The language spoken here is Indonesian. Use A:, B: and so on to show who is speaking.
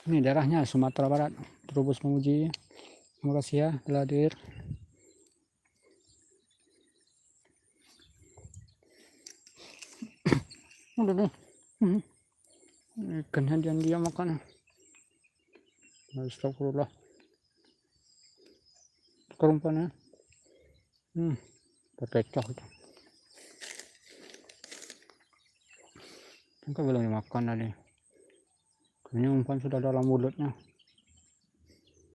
A: Ini daerahnya Sumatera Barat. Trubus Memuji. Terima kasih ya telah hadir. Udah nih. Ikannya dia makan. Astagfirullah. Kerumpannya. Terkecoh itu. Enggak belum dimakan tadi. Ini umpan sudah dalam mulutnya.